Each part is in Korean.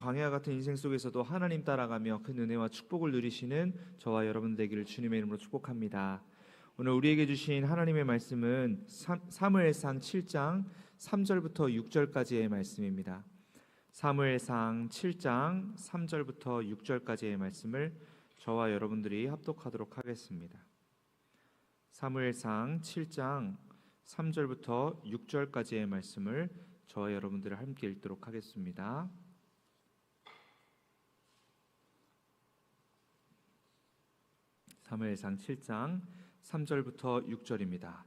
광야와 같은 인생 속에서도 하나님 따라가며 큰 은혜와 축복을 누리시는 저와 여러분 되기를 주님의 이름으로 축복합니다. 오늘 우리에게 주신 하나님의 말씀은 사무엘상 7장 3절부터 6절까지의 말씀입니다. 사무엘상 7장 3절부터 6절까지의 말씀을 저와 여러분들이 합독하도록 하겠습니다. 사무엘상 7장 3절부터 6절까지의 말씀을 저와 여러분들이 함께 읽도록 하겠습니다. 사무엘상 7장 3절부터 6절입니다.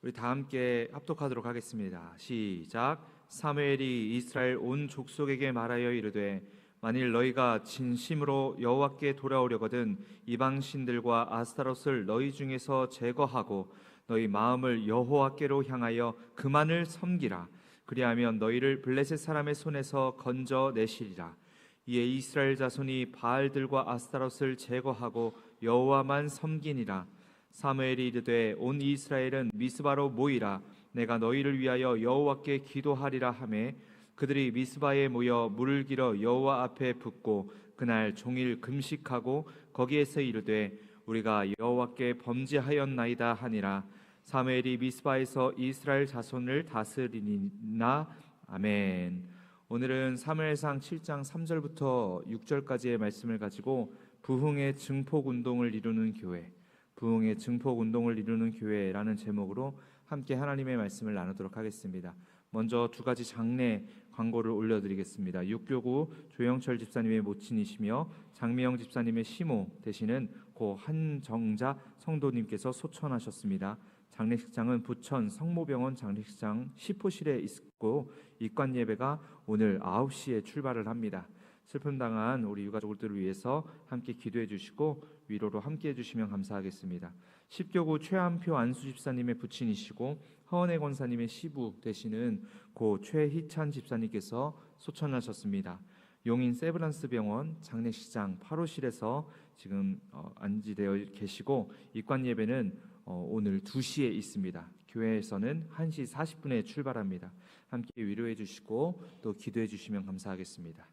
우리 다 함께 합독하도록 하겠습니다. 시작. 사무엘이 이스라엘 온 족속에게 말하여 이르되 만일 너희가 진심으로 여호와께 돌아오려거든 이방 신들과 아스타롯을 너희 중에서 제거하고 너희 마음을 여호와께로 향하여 그만을 섬기라. 그리하면 너희를 블레셋 사람의 손에서 건져내시리라. 이에 이스라엘 자손이 바알들과 아스타롯을 제거하고 여호와만 섬기니라. 사무엘이 이르되 온 이스라엘은 미스바로 모이라. 내가 너희를 위하여 여호와께 기도하리라 하매 그들이 미스바에 모여 물을 길어 여호와 앞에 붓고 그날 종일 금식하고 거기에서 이르되 우리가 여호와께 범죄하였나이다 하니라. 사무엘이 미스바에서 이스라엘 자손을 다스리니라. 아멘. 오늘은 사무엘상 7장 3절부터 6절까지의 말씀을 가지고 부흥의 증폭 운동을 이루는 교회, 부흥의 증폭 운동을 이루는 교회라는 제목으로 함께 하나님의 말씀을 나누도록 하겠습니다. 먼저 두 가지 장례 광고를 올려드리겠습니다. 육교구 조영철 집사님의 모친이시며 장미영 집사님의 시모 되시는 고 한정자 성도님께서 소천하셨습니다. 장례식장은 부천 성모병원 장례식장 10호실에 있고 입관 예배가 오늘 9시에 출발을 합니다. 슬픔 당한 우리 유가족들을 위해서 함께 기도해 주시고 위로로 함께 해주시면 감사하겠습니다. 십교구 최한표 안수 집사님의 부친이시고 허은혜 권사님의 시부 되시는 고 최희찬 집사님께서 소천하셨습니다. 용인 세브란스 병원 장례식장 8호실에서 지금 안지되어 계시고 입관 예배는 오늘 2시에 있습니다. 교회에서는 1시 40분에 출발합니다. 함께 위로해 주시고 또 기도해 주시면 감사하겠습니다.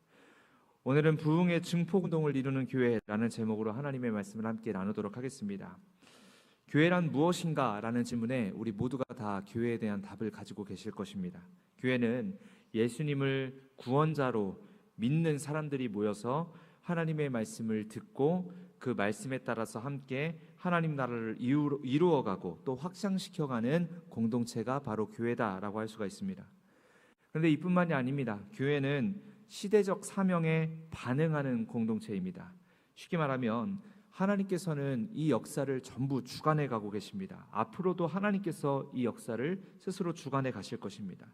오늘은 부흥의 증폭운동을 이루는 교회라는 제목으로 하나님의 말씀을 함께 나누도록 하겠습니다. 교회란 무엇인가? 라는 질문에 우리 모두가 다 교회에 대한 답을 가지고 계실 것입니다. 교회는 예수님을 구원자로 믿는 사람들이 모여서 하나님의 말씀을 듣고 그 말씀에 따라서 함께 하나님 나라를 이루어가고 또 확장시켜가는 공동체가 바로 교회다라고 할 수가 있습니다. 그런데 이뿐만이 아닙니다. 교회는 시대적 사명에 반응하는 공동체입니다. 쉽게 말하면 하나님께서는 이 역사를 전부 주관해 가고 계십니다. 앞으로도 하나님께서 이 역사를 스스로 주관해 가실 것입니다.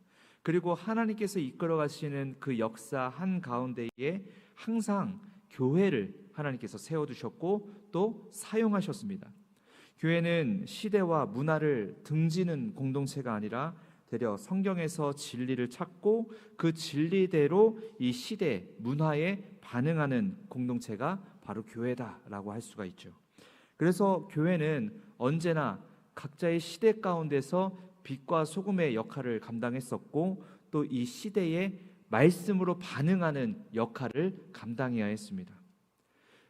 그리고 하나님께서 이끌어 가시는 그 역사 한가운데에 항상 교회를 하나님께서 세워두셨고 또 사용하셨습니다. 교회는 시대와 문화를 등지는 공동체가 아니라 되려 성경에서 진리를 찾고 그 진리대로 이 시대 문화에 반응하는 공동체가 바로 교회다라고 할 수가 있죠. 그래서 교회는 언제나 각자의 시대 가운데서 빛과 소금의 역할을 감당했었고 또 이 시대의 말씀으로 반응하는 역할을 감당해야 했습니다.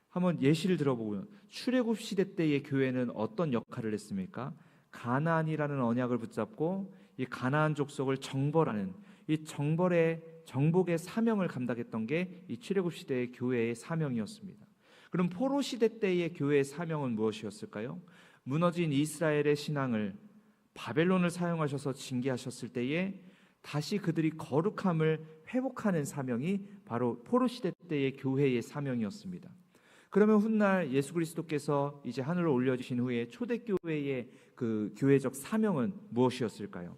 한번 예시를 들어보고요. 출애굽 시대 때의 교회는 어떤 역할을 했습니까? 가나안이라는 언약을 붙잡고 이 가나안 족속을 정벌하는 이 정복의 사명을 감당했던 게 이 출애굽 시대의 교회의 사명이었습니다. 그럼 포로 시대 때의 교회의 사명은 무엇이었을까요? 무너진 이스라엘의 신앙을 바벨론을 사용하셔서 징계하셨을 때에 다시 그들이 거룩함을 회복하는 사명이 바로 포로 시대 때의 교회의 사명이었습니다. 그러면 훗날 예수 그리스도께서 이제 하늘로 올려주신 후에 초대교회의 그 교회적 사명은 무엇이었을까요?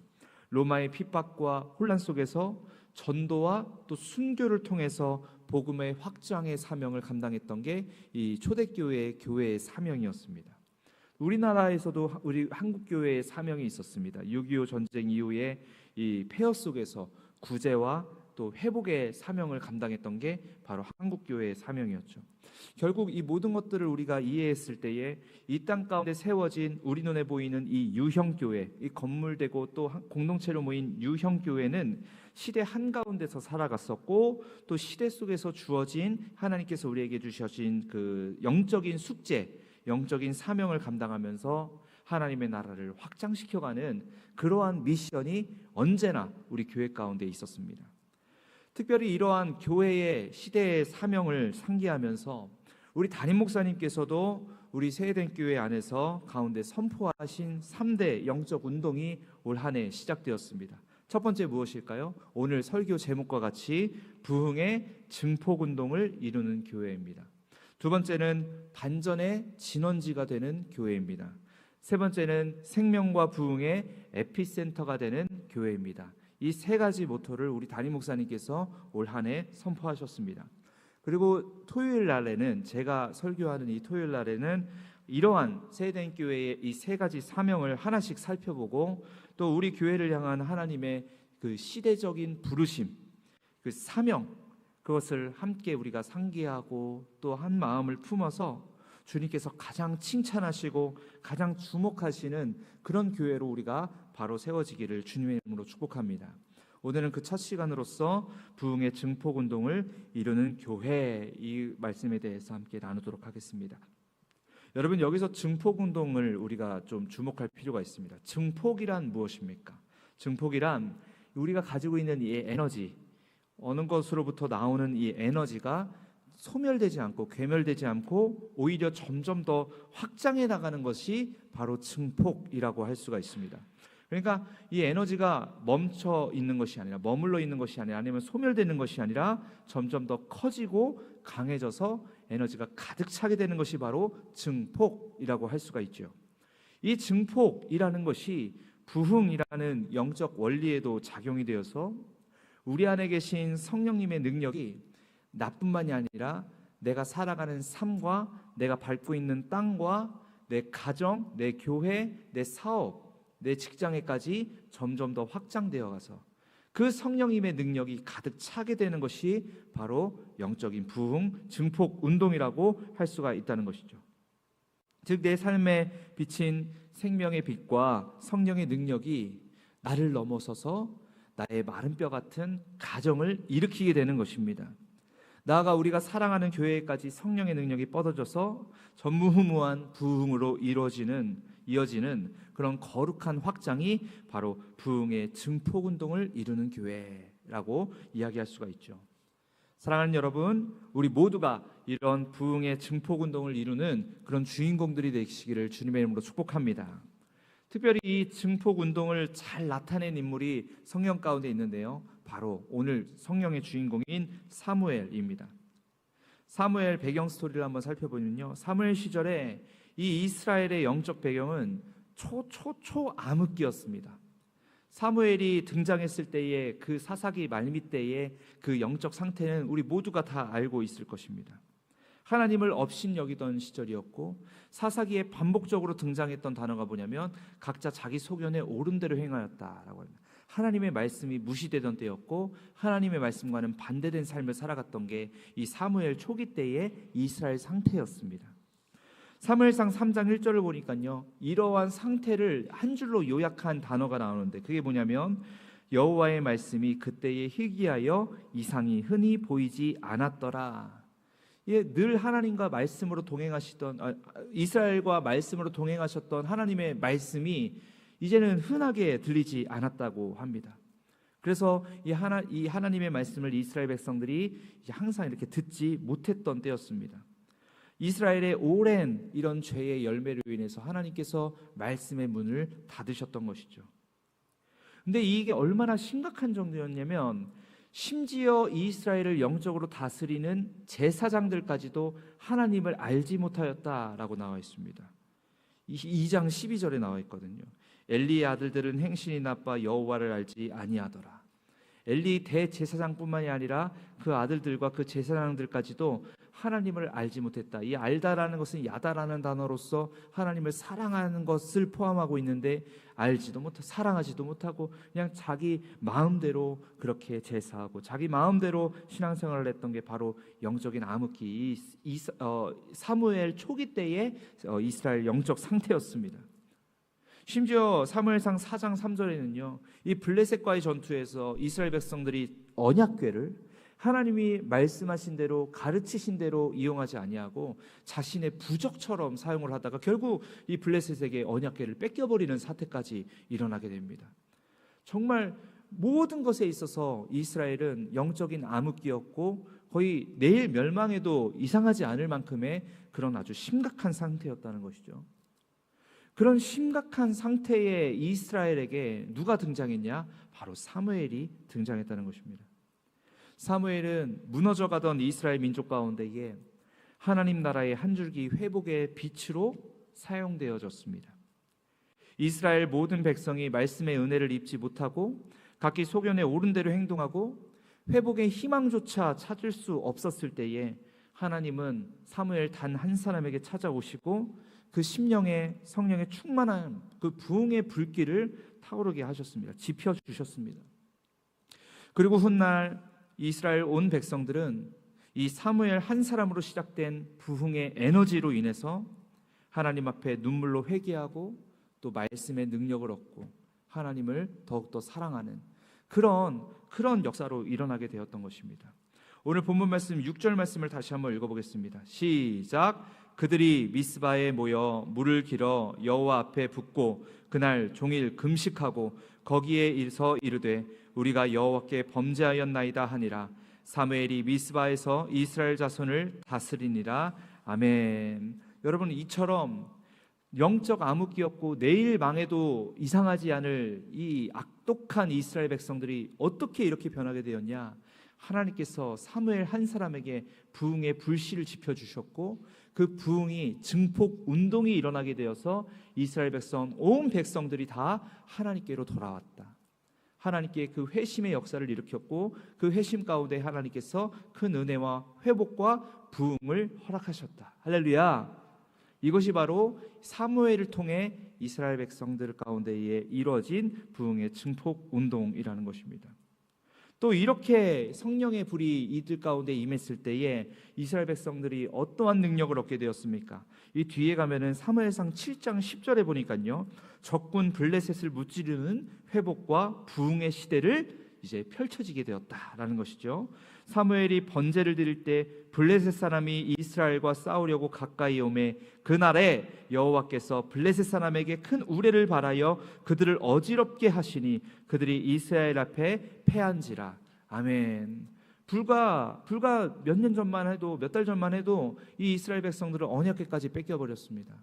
로마의 핍박과 혼란 속에서 전도와 또 순교를 통해서 복음의 확장의 사명을 감당했던 게 이 초대교회의 교회의 사명이었습니다. 우리나라에서도 우리 한국교회의 사명이 있었습니다. 6.25 전쟁 이후에 이 폐허 속에서 구제와 또 회복의 사명을 감당했던 게 바로 한국교회의 사명이었죠. 결국 이 모든 것들을 우리가 이해했을 때에 이 땅 가운데 세워진 우리 눈에 보이는 이 유형교회, 이 건물되고 또 공동체로 모인 유형교회는 시대 한가운데서 살아갔었고, 또 시대 속에서 주어진 하나님께서 우리에게 주셔진 그 영적인 숙제, 영적인 사명을 감당하면서 하나님의 나라를 확장시켜가는 그러한 미션이 언제나 우리 교회 가운데 있었습니다. 특별히 이러한 교회의 시대의 사명을 상기하면서 우리 담임 목사님께서도 우리 세eden 교회 안에서 가운데 선포하신 3대 영적 운동이 올 한 해 시작되었습니다. 첫 번째 무엇일까요? 오늘 설교 제목과 같이 부흥의 증폭 운동을 이루는 교회입니다. 두 번째는 반전의 진원지가 되는 교회입니다. 세 번째는 생명과 부흥의 에피센터가 되는 교회입니다. 이 세 가지 모토를 우리 담임 목사님께서 올 한 해 선포하셨습니다. 그리고 토요일 날에는, 제가 설교하는 이 토요일 날에는 이러한 세eden 교회의 이 세 가지 사명을 하나씩 살펴보고, 또 우리 교회를 향한 하나님의 그 시대적인 부르심, 그 사명, 그것을 함께 우리가 상기하고 또 한 마음을 품어서 주님께서 가장 칭찬하시고 가장 주목하시는 그런 교회로 우리가 바로 세워지기를 주님의 이름으로 축복합니다. 오늘은 그 첫 시간으로서 부흥의 증폭 운동을 이루는 교회, 이 말씀에 대해서 함께 나누도록 하겠습니다. 여러분, 여기서 증폭 운동을 우리가 좀 주목할 필요가 있습니다. 증폭이란 무엇입니까? 증폭이란 우리가 가지고 있는 이 에너지, 어느 것으로부터 나오는 이 에너지가 소멸되지 않고 괴멸되지 않고 오히려 점점 더 확장해 나가는 것이 바로 증폭이라고 할 수가 있습니다. 그러니까 이 에너지가 멈춰 있는 것이 아니라, 머물러 있는 것이 아니라, 아니면 소멸되는 것이 아니라 점점 더 커지고 강해져서 에너지가 가득 차게 되는 것이 바로 증폭이라고 할 수가 있죠. 이 증폭이라는 것이 부흥이라는 영적 원리에도 작용이 되어서 우리 안에 계신 성령님의 능력이 나뿐만이 아니라 내가 살아가는 삶과 내가 밟고 있는 땅과 내 가정, 내 교회, 내 사업, 내 직장에까지 점점 더 확장되어 가서 그 성령님의 능력이 가득 차게 되는 것이 바로 영적인 부흥, 증폭 운동이라고 할 수가 있다는 것이죠. 즉, 내 삶에 비친 생명의 빛과 성령의 능력이 나를 넘어서서 나의 마른 뼈 같은 가정을 일으키게 되는 것입니다. 나아가 우리가 사랑하는 교회까지 성령의 능력이 뻗어져서 전무후무한 부흥으로 이어지는 그런 거룩한 확장이 바로 부흥의 증폭 운동을 이루는 교회라고 이야기할 수가 있죠. 사랑하는 여러분, 우리 모두가 이런 부흥의 증폭 운동을 이루는 그런 주인공들이 되시기를 주님의 이름으로 축복합니다. 특별히 이 증폭 운동을 잘 나타낸 인물이 성경 가운데 있는데요, 바로 오늘 성령의 주인공인 사무엘입니다. 사무엘 배경 스토리를 한번 살펴보면요, 사무엘 시절에 이 이스라엘의 영적 배경은 초암흑기였습니다. 사무엘이 등장했을 때의 그 사사기 말미 때의 그 영적 상태는 우리 모두가 다 알고 있을 것입니다. 하나님을 업신여기던 시절이었고, 사사기에 반복적으로 등장했던 단어가 뭐냐면 각자 자기 소견에 옳은 대로 행하였다라고 합니다. 하나님의 말씀이 무시되던 때였고, 하나님의 말씀과는 반대된 삶을 살아갔던 게 이 사무엘 초기 때의 이스라엘 상태였습니다. 사무엘상 3장 1절을 보니까요, 이러한 상태를 한 줄로 요약한 단어가 나오는데 그게 뭐냐면 여호와의 말씀이 그때에 희귀하여 이상이 흔히 보이지 않았더라. 늘 하나님과 말씀으로 동행하시던 이스라엘과 말씀으로 동행하셨던 하나님의 말씀이 이제는 흔하게 들리지 않았다고 합니다. 그래서 이 하나님의 말씀을 이스라엘 백성들이 이제 항상 이렇게 듣지 못했던 때였습니다. 이스라엘의 오랜 이런 죄의 열매로 인해서 하나님께서 말씀의 문을 닫으셨던 것이죠. 근데 이게 얼마나 심각한 정도였냐면 심지어 이스라엘을 영적으로 다스리는 제사장들까지도 하나님을 알지 못하였다라고 나와 있습니다. 2장 12절에 나와 있거든요. 엘리의 아들들은 행실이 나빠 여호와를 알지 아니하더라. 엘리 대제사장뿐만이 아니라 그 아들들과 그 제사장들까지도 하나님을 알지 못했다. 이 알다라는 것은 야다라는 단어로서 하나님을 사랑하는 것을 포함하고 있는데 알지도 못하고 사랑하지도 못하고 그냥 자기 마음대로 그렇게 제사하고 자기 마음대로 신앙생활을 했던 게 바로 영적인 암흑기 사무엘 초기 때의 이스라엘 영적 상태였습니다. 심지어 사무엘상 4장 3절에는요, 이 블레셋과의 전투에서 이스라엘 백성들이 언약궤를 하나님이 말씀하신 대로 가르치신 대로 이용하지 아니하고 자신의 부적처럼 사용을 하다가 결국 이 블레셋에게 언약궤를 뺏겨버리는 사태까지 일어나게 됩니다. 정말 모든 것에 있어서 이스라엘은 영적인 암흑기였고 거의 내일 멸망해도 이상하지 않을 만큼의 그런 아주 심각한 상태였다는 것이죠. 그런 심각한 상태의 이스라엘에게 누가 등장했냐? 바로 사무엘이 등장했다는 것입니다. 사무엘은 무너져가던 이스라엘 민족 가운데에 하나님 나라의 한 줄기 회복의 빛으로 사용되어졌습니다. 이스라엘 모든 백성이 말씀의 은혜를 입지 못하고 각기 소견에 옳은 대로 행동하고 회복의 희망조차 찾을 수 없었을 때에 하나님은 사무엘 단 한 사람에게 찾아오시고 그 심령에 성령의 충만한 그 부흥의 불길을 타오르게 하셨습니다. 지펴주셨습니다. 그리고 훗날 이스라엘 온 백성들은 이 사무엘 한 사람으로 시작된 부흥의 에너지로 인해서 하나님 앞에 눈물로 회개하고 또 말씀의 능력을 얻고 하나님을 더욱더 사랑하는 그런 역사로 일어나게 되었던 것입니다. 오늘 본문 말씀 6절 말씀을 다시 한번 읽어보겠습니다. 시작. 그들이 미스바에 모여 물을 길어 여호와 앞에 붓고 그날 종일 금식하고 거기에서 이르되 우리가 여호와께 범죄하였나이다 하니라. 사무엘이 미스바에서 이스라엘 자손을 다스리니라. 아멘. 여러분, 이처럼 영적 암흑기였고 내일 망해도 이상하지 않을 이 악독한 이스라엘 백성들이 어떻게 이렇게 변하게 되었냐? 하나님께서 사무엘 한 사람에게 부흥의 불씨를 지펴주셨고 그 부흥이 증폭 운동이 일어나게 되어서 이스라엘 백성 온 백성들이 다 하나님께로 돌아왔다. 하나님께 그 회심의 역사를 일으켰고 그 회심 가운데 하나님께서 큰 은혜와 회복과 부흥을 허락하셨다. 할렐루야. 이것이 바로 사무엘을 통해 이스라엘 백성들 가운데에 이루어진 부흥의 증폭 운동이라는 것입니다. 또 이렇게 성령의 불이 이들 가운데 임했을 때에 이스라엘 백성들이 어떠한 능력을 얻게 되었습니까? 이 뒤에 가면은 사무엘상 7장 10절에 보니까요, 적군 블레셋을 무찌르는 회복과 부흥의 시대를 이제 펼쳐지게 되었다라는 것이죠. 사무엘이 번제를 드릴 때 블레셋 사람이 이스라엘과 싸우려고 가까이 오매 그날에 여호와께서 블레셋 사람에게 큰 우레를 발하여 그들을 어지럽게 하시니 그들이 이스라엘 앞에 패한지라. 아멘. 불과 몇 년 전만 해도 몇 달 전만 해도 이 이스라엘 백성들을 언약궤까지 뺏겨버렸습니다.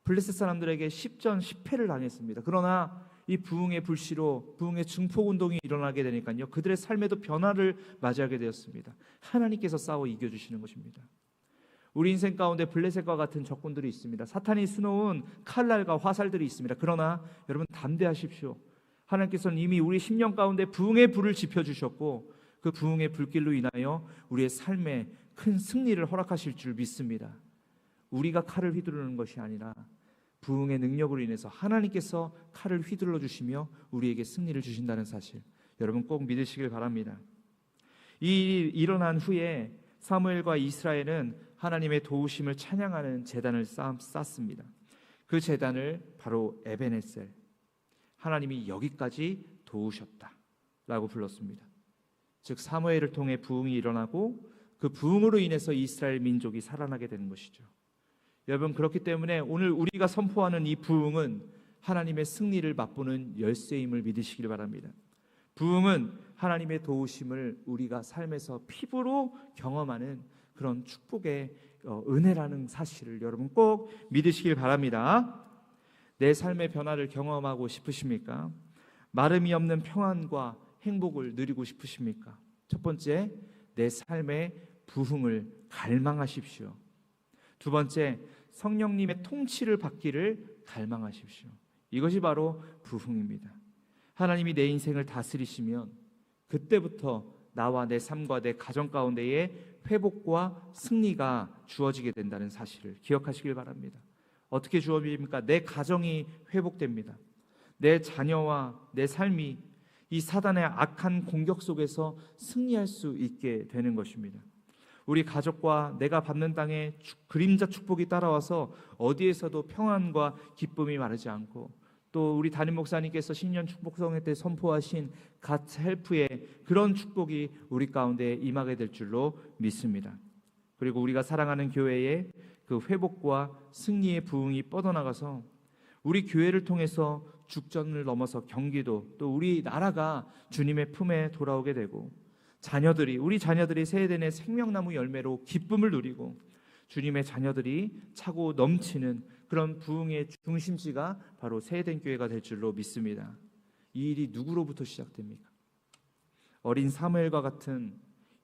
블레셋 사람들에게 10전 10패를 당했습니다. 그러나 이 부흥의 불씨로 부흥의 증폭 운동이 일어나게 되니까요, 그들의 삶에도 변화를 맞이하게 되었습니다. 하나님께서 싸워 이겨주시는 것입니다. 우리 인생 가운데 블레셋과 같은 적군들이 있습니다. 사탄이 수놓은 칼날과 화살들이 있습니다. 그러나 여러분 담대하십시오. 하나님께서는 이미 우리 심령 가운데 부흥의 불을 지펴주셨고 그 부흥의 불길로 인하여 우리의 삶에 큰 승리를 허락하실 줄 믿습니다. 우리가 칼을 휘두르는 것이 아니라 부흥의 능력으로 인해서 하나님께서 칼을 휘둘러 주시며 우리에게 승리를 주신다는 사실, 여러분 꼭 믿으시길 바랍니다. 이 일어난 후에 사무엘과 이스라엘은 하나님의 도우심을 찬양하는 제단을 쌓습니다. 그 제단을 바로 에베네셀, 하나님이 여기까지 도우셨다라고 불렀습니다. 즉 사무엘을 통해 부흥이 일어나고 그 부흥으로 인해서 이스라엘 민족이 살아나게 되는 것이죠. 여러분, 그렇기 때문에 오늘 우리가 선포하는 이 부흥은 하나님의 승리를 맛보는 열쇠임을 믿으시길 바랍니다. 부흥은 하나님의 도우심을 우리가 삶에서 피부로 경험하는 그런 축복의 은혜라는 사실을 여러분 꼭 믿으시길 바랍니다. 내 삶의 변화를 경험하고 싶으십니까? 마름이 없는 평안과 행복을 누리고 싶으십니까? 첫 번째, 내 삶의 부흥을 갈망하십시오. 두 번째, 성령님의 통치를 받기를 갈망하십시오. 이것이 바로 부흥입니다. 하나님이 내 인생을 다스리시면 그때부터 나와 내 삶과 내 가정 가운데에 회복과 승리가 주어지게 된다는 사실을 기억하시길 바랍니다. 어떻게 주어집니까? 내 가정이 회복됩니다. 내 자녀와 내 삶이 이 사단의 악한 공격 속에서 승리할 수 있게 되는 것입니다. 우리 가족과 내가 받는 땅에 그림자 축복이 따라와서 어디에서도 평안과 기쁨이 마르지 않고, 또 우리 담임 목사님께서 신년 축복성회 때 선포하신 갓 헬프의 그런 축복이 우리 가운데 임하게 될 줄로 믿습니다. 그리고 우리가 사랑하는 교회에 그 회복과 승리의 부흥이 뻗어나가서 우리 교회를 통해서 죽전을 넘어서 경기도, 또 우리 나라가 주님의 품에 돌아오게 되고, 우리 자녀들이 세대내 생명나무 열매로 기쁨을 누리고, 주님의 자녀들이 차고 넘치는 그런 부흥의 중심지가 바로 세대된 교회가 될 줄로 믿습니다. 이 일이 누구로부터 시작됩니까? 어린 사무엘과 같은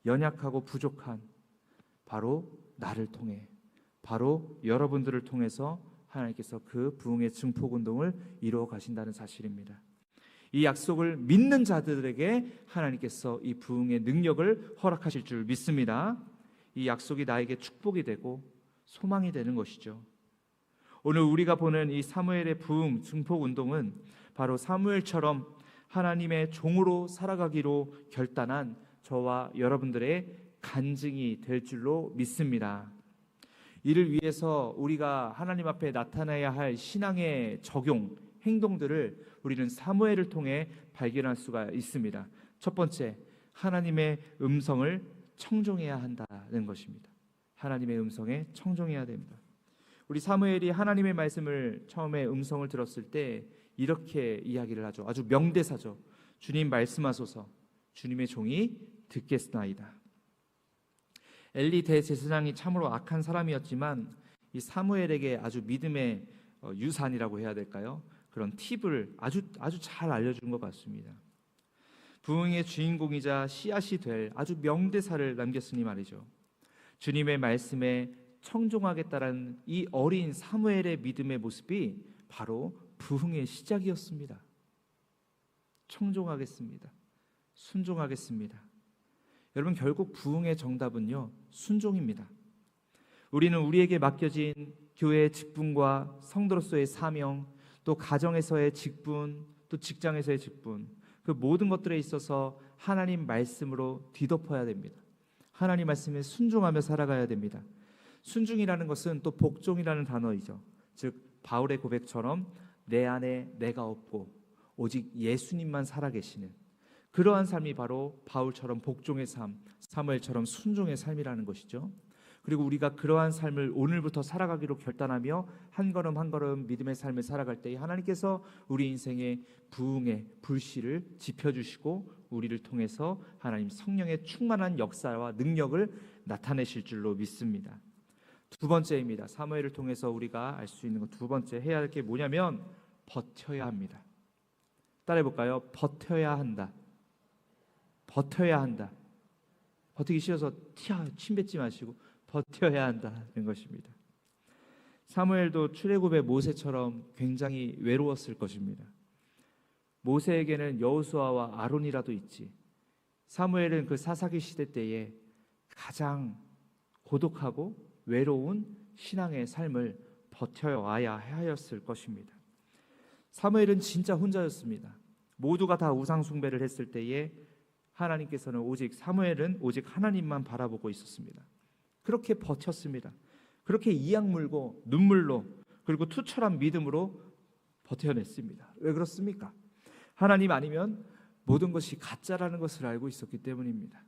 연약하고 부족한 바로 나를 통해, 바로 여러분들을 통해서 하나님께서 그 부흥의 증폭운동을 이루어 가신다는 사실입니다. 이 약속을 믿는 자들에게 하나님께서 이 부흥의 능력을 허락하실 줄 믿습니다. 이 약속이 나에게 축복이 되고 소망이 되는 것이죠. 오늘 우리가 보는 이 사무엘의 부흥 증폭운동은 바로 사무엘처럼 하나님의 종으로 살아가기로 결단한 저와 여러분들의 간증이 될 줄로 믿습니다. 이를 위해서 우리가 하나님 앞에 나타내야 할 신앙의 적용, 행동들을 우리는 사무엘을 통해 발견할 수가 있습니다. 첫 번째, 하나님의 음성을 청종해야 한다는 것입니다. 하나님의 음성에 청종해야 됩니다. 우리 사무엘이 하나님의 말씀을 처음에 음성을 들었을 때 이렇게 이야기를 하죠. 아주 명대사죠. 주님 말씀하소서, 주님의 종이 듣겠나이다. 엘리 대제사장이 참으로 악한 사람이었지만 이 사무엘에게 아주 믿음의 유산이라고 해야 될까요? 그런 팁을 아주 잘 알려준 것 같습니다. 부흥의 주인공이자 씨앗이 될 아주 명대사를 남겼으니 말이죠. 주님의 말씀에 청종하겠다라는 이 어린 사무엘의 믿음의 모습이 바로 부흥의 시작이었습니다. 청종하겠습니다. 순종하겠습니다. 여러분, 결국 부흥의 정답은요, 순종입니다. 우리는 우리에게 맡겨진 교회의 직분과 성도로서의 사명, 또 가정에서의 직분, 또 직장에서의 직분, 그 모든 것들에 있어서 하나님 말씀으로 뒤덮어야 됩니다. 하나님 말씀에 순종하며 살아가야 됩니다. 순종이라는 것은 또 복종이라는 단어이죠. 즉 바울의 고백처럼 내 안에 내가 없고 오직 예수님만 살아계시는 그러한 삶이 바로 바울처럼 복종의 삶, 사무엘처럼 순종의 삶이라는 것이죠. 그리고 우리가 그러한 삶을 오늘부터 살아가기로 결단하며 한 걸음 한 걸음 믿음의 삶을 살아갈 때 하나님께서 우리 인생의 부흥의 불씨를 지펴주시고 우리를 통해서 하나님 성령의 충만한 역사와 능력을 나타내실 줄로 믿습니다. 두 번째입니다. 사무엘을 통해서 우리가 알 수 있는 것 두 번째, 해야 할 게 뭐냐면 버텨야 합니다. 따라해 볼까요? 버텨야 한다. 버텨야 한다. 버티기 싫어서 침 뱉지 마시고 버텨야 한다는 것입니다. 사무엘도 출애굽의 모세처럼 굉장히 외로웠을 것입니다. 모세에게는 여호수아와 아론이라도 있지, 사무엘은 그 사사기 시대 때에 가장 고독하고 외로운 신앙의 삶을 버텨와야 하였을 것입니다. 사무엘은 진짜 혼자였습니다. 모두가 다 우상 숭배를 했을 때에 하나님께서는 사무엘은 오직 하나님만 바라보고 있었습니다. 그렇게 버텼습니다. 그렇게 이악 물고 눈물로 그리고 투철한 믿음으로 버텨냈습니다. 왜 그렇습니까? 하나님 아니면 모든 것이 가짜라는 것을 알고 있었기 때문입니다.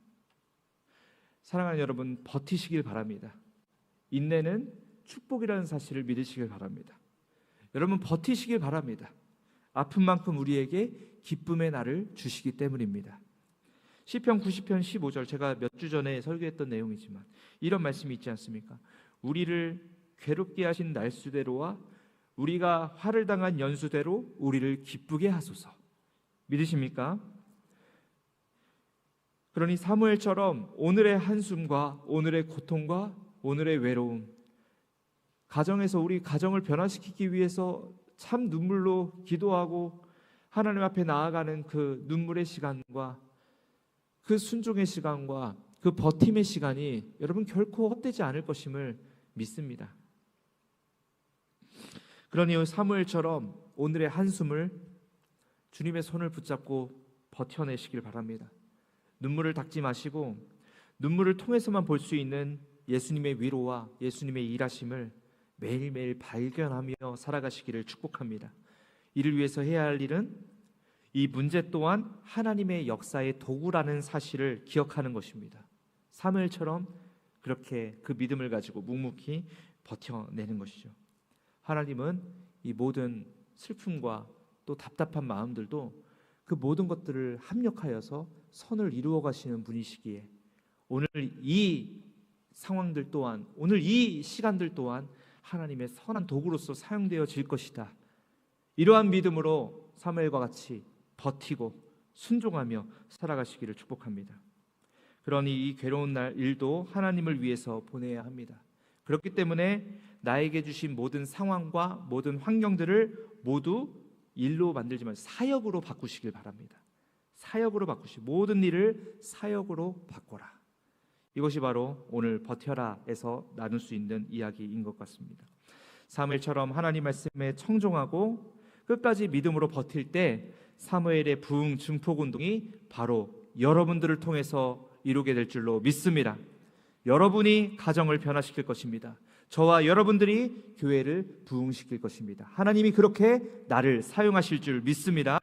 사랑하는 여러분, 버티시길 바랍니다. 인내는 축복이라는 사실을 믿으시길 바랍니다. 여러분, 버티시길 바랍니다. 아픈 만큼 우리에게 기쁨의 날을 주시기 때문입니다. 시편 90편 15절, 제가 몇 주 전에 설교했던 내용이지만 이런 말씀이 있지 않습니까? 우리를 괴롭게 하신 날수대로와 우리가 화를 당한 연수대로 우리를 기쁘게 하소서. 믿으십니까? 그러니 사무엘처럼 오늘의 한숨과 오늘의 고통과 오늘의 외로움, 가정에서 우리 가정을 변화시키기 위해서 참 눈물로 기도하고 하나님 앞에 나아가는 그 눈물의 시간과 그 순종의 시간과 그 버팀의 시간이 여러분 결코 헛되지 않을 것임을 믿습니다. 그러니 사무엘처럼 오늘의 한숨을 주님의 손을 붙잡고 버텨내시길 바랍니다. 눈물을 닦지 마시고 눈물을 통해서만 볼 수 있는 예수님의 위로와 예수님의 일하심을 매일매일 발견하며 살아가시기를 축복합니다. 이를 위해서 해야 할 일은 이 문제 또한 하나님의 역사의 도구라는 사실을 기억하는 것입니다. 사무엘처럼 그렇게 그 믿음을 가지고 묵묵히 버텨내는 것이죠. 하나님은 이 모든 슬픔과 또 답답한 마음들도 그 모든 것들을 합력하여서 선을 이루어 가시는 분이시기에 오늘 이 상황들 또한, 오늘 이 시간들 또한 하나님의 선한 도구로서 사용되어질 것이다. 이러한 믿음으로 사무엘과 같이 버티고 순종하며 살아가시기를 축복합니다. 그러니 이 괴로운 날 일도 하나님을 위해서 보내야 합니다. 그렇기 때문에 나에게 주신 모든 상황과 모든 환경들을 모두 일로 만들지 말고 사역으로 바꾸시길 바랍니다. 사역으로 바꾸시, 모든 일을 사역으로 바꿔라. 이것이 바로 오늘 버텨라에서 나눌 수 있는 이야기인 것 같습니다. 사무엘처럼 하나님 말씀에 청종하고 끝까지 믿음으로 버틸 때 사무엘의 부흥 증폭 운동이 바로 여러분들을 통해서 이루게 될 줄로 믿습니다. 여러분이 가정을 변화시킬 것입니다. 저와 여러분들이 교회를 부흥시킬 것입니다. 하나님이 그렇게 나를 사용하실 줄 믿습니다.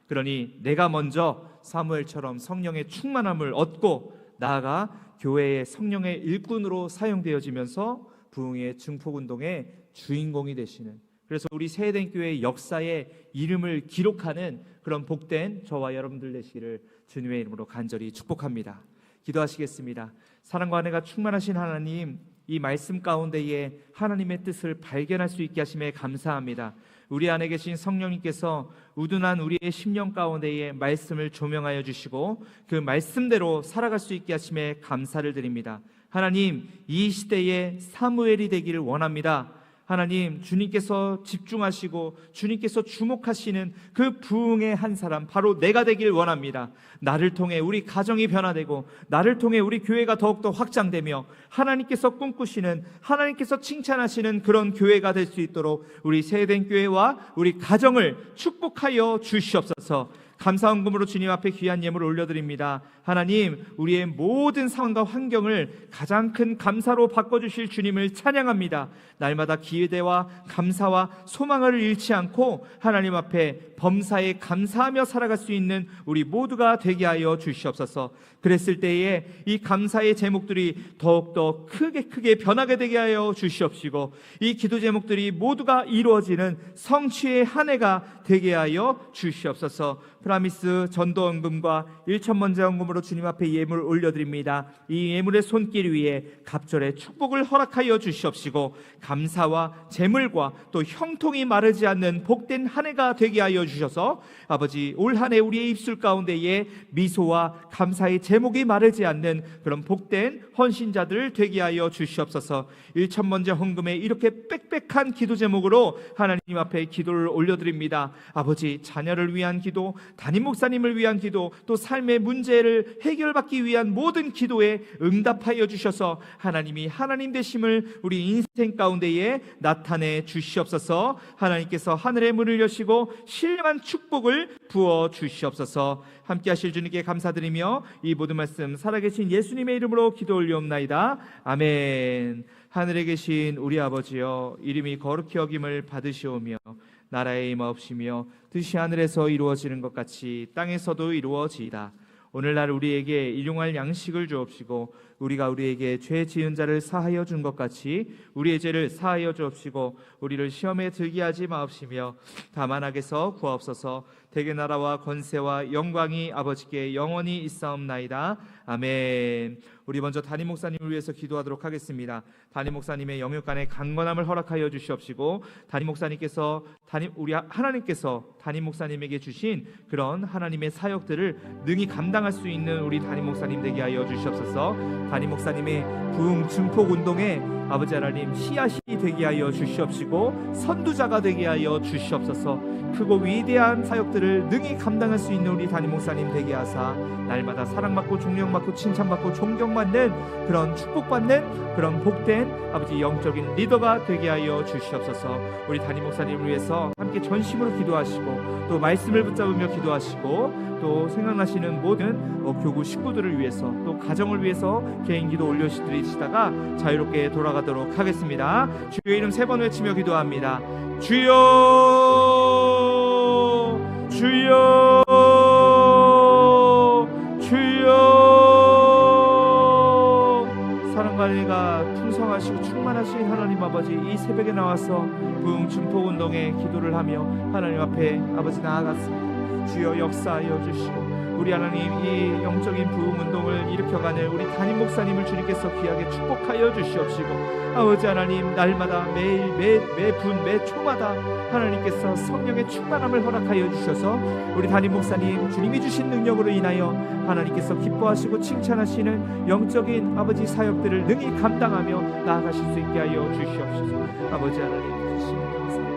그러니 내가 먼저 사무엘처럼 성령의 충만함을 얻고 나아가 교회의 성령의 일꾼으로 사용되어지면서 부흥의 증폭운동의 주인공이 되시는, 그래서 우리 세대교회의 역사의 이름을 기록하는 그런 복된 저와 여러분들 되시기를 주님의 이름으로 간절히 축복합니다. 기도하시겠습니다. 사랑과 은혜가 충만하신 하나님, 이 말씀 가운데에 하나님의 뜻을 발견할 수 있게 하심에 감사합니다. 우리 안에 계신 성령님께서 우둔한 우리의 심령 가운데에 말씀을 조명하여 주시고 그 말씀대로 살아갈 수 있게 하심에 감사를 드립니다. 하나님, 이 시대에 사무엘이 되기를 원합니다. 하나님, 주님께서 집중하시고 주님께서 주목하시는 그 부흥의 한 사람, 바로 내가 되길 원합니다. 나를 통해 우리 가정이 변화되고 나를 통해 우리 교회가 더욱더 확장되며 하나님께서 꿈꾸시는, 하나님께서 칭찬하시는 그런 교회가 될 수 있도록 우리 세대된 교회와 우리 가정을 축복하여 주시옵소서. 감사헌금으로 주님 앞에 귀한 예물을 올려드립니다. 하나님, 우리의 모든 상황과 환경을 가장 큰 감사로 바꿔주실 주님을 찬양합니다. 날마다 기대와 감사와 소망을 잃지 않고 하나님 앞에 범사에 감사하며 살아갈 수 있는 우리 모두가 되게 하여 주시옵소서. 그랬을 때에 이 감사의 제목들이 더욱더 크게 변하게 되게 하여 주시옵시고 이 기도 제목들이 모두가 이루어지는 성취의 한 해가 되게 하여 주시옵소서. 프라미스 전도헌금과 1,000번째 헌금으로 주님 앞에 예물을 올려드립니다. 이 예물의 손길 위에 갑절의 축복을 허락하여 주시옵시고 감사와 재물과 또 형통이 마르지 않는 복된 한 해가 되게 하여 주셔서 아버지, 올 한 해 우리의 입술 가운데에 미소와 감사의 제목이 마르지 않는 그런 복된 헌신자들 되게 하여 주시옵소서. 1,000번째 헌금에 이렇게 빽빽한 기도 제목으로 하나님 앞에 기도를 올려드립니다. 아버지, 자녀를 위한 기도, 담임 목사님을 위한 기도, 또 삶의 문제를 해결받기 위한 모든 기도에 응답하여 주셔서 하나님이 하나님 되심을 우리 인생 가운데에 나타내 주시옵소서. 하나님께서 하늘의 문을 여시고 신령한 축복을 부어 주시옵소서. 함께 하실 주님께 감사드리며 이 모든 말씀 살아계신 예수님의 이름으로 기도 올리옵나이다. 아멘. 하늘에 계신 우리 아버지여, 이름이 거룩히 여김을 받으시오며 나라의 임하옵시며 뜻이 하늘에서 이루어지는 것 같이 땅에서도 이루어지이다. 오늘날 우리에게 일용할 양식을 주옵시고 우리가 우리에게 죄 지은 자를 사하여 준 것 같이 우리의 죄를 사하여 주옵시고 우리를 시험에 들게 하지 마옵시며 다만 악에서 구하옵소서. 대개 나라와 권세와 영광이 아버지께 영원히 있사옵나이다. 아멘. 우리 먼저 담임 목사님을 위해서 기도하도록 하겠습니다. 담임 목사님의 영육간의 강건함을 허락하여 주시옵시고 담임 목사님께서 우리 하나님께서 담임 목사님에게 주신 그런 하나님의 사역들을 능히 감당할 수 있는 우리 담임 목사님 되게 하여 주시옵소서. 담임 목사님의 부흥 증폭 운동에 아버지 하나님 씨앗이 되게 하여 주시옵시고 선두자가 되게 하여 주시옵소서. 크고 위대한 사역들을 능히 감당할 수 있는 우리 담임 목사님 되게 하사 날마다 사랑받고 존경받고 칭찬받고 존경받는 그런 축복받는 그런 복된 아버지 영적인 리더가 되게 하여 주시옵소서. 우리 담임 목사님을 위해서 함께 전심으로 기도하시고 또 말씀을 붙잡으며 기도하시고 또 생각나시는 모든 교구 식구들을 위해서 또 가정을 위해서 개인 기도 올려드리시다가 자유롭게 돌아가도록 하겠습니다. 주의 이름 3번 외치며 기도합니다. 주여, 주여, 주여. 사랑과 은혜가 풍성하시고 충만하신 하나님 아버지, 이 새벽에 나와서 부흥 증폭 운동에 기도를 하며 하나님 앞에 아버지 나아갔습니다. 주여 역사하여 주시고 우리 하나님 이 영적인 부흥 운동을 일으켜가는 우리 담임 목사님을 주님께서 귀하게 축복하여 주시옵시고 아버지 하나님 날마다 매일 매분 매초마다 하나님께서 성령의 충만함을 허락하여 주셔서 우리 담임 목사님 주님이 주신 능력으로 인하여 하나님께서 기뻐하시고 칭찬하시는 영적인 아버지 사역들을 능히 감당하며 나아가실 수 있게 하여 주시옵소서. 아버지 하나님 주신 감사합니다.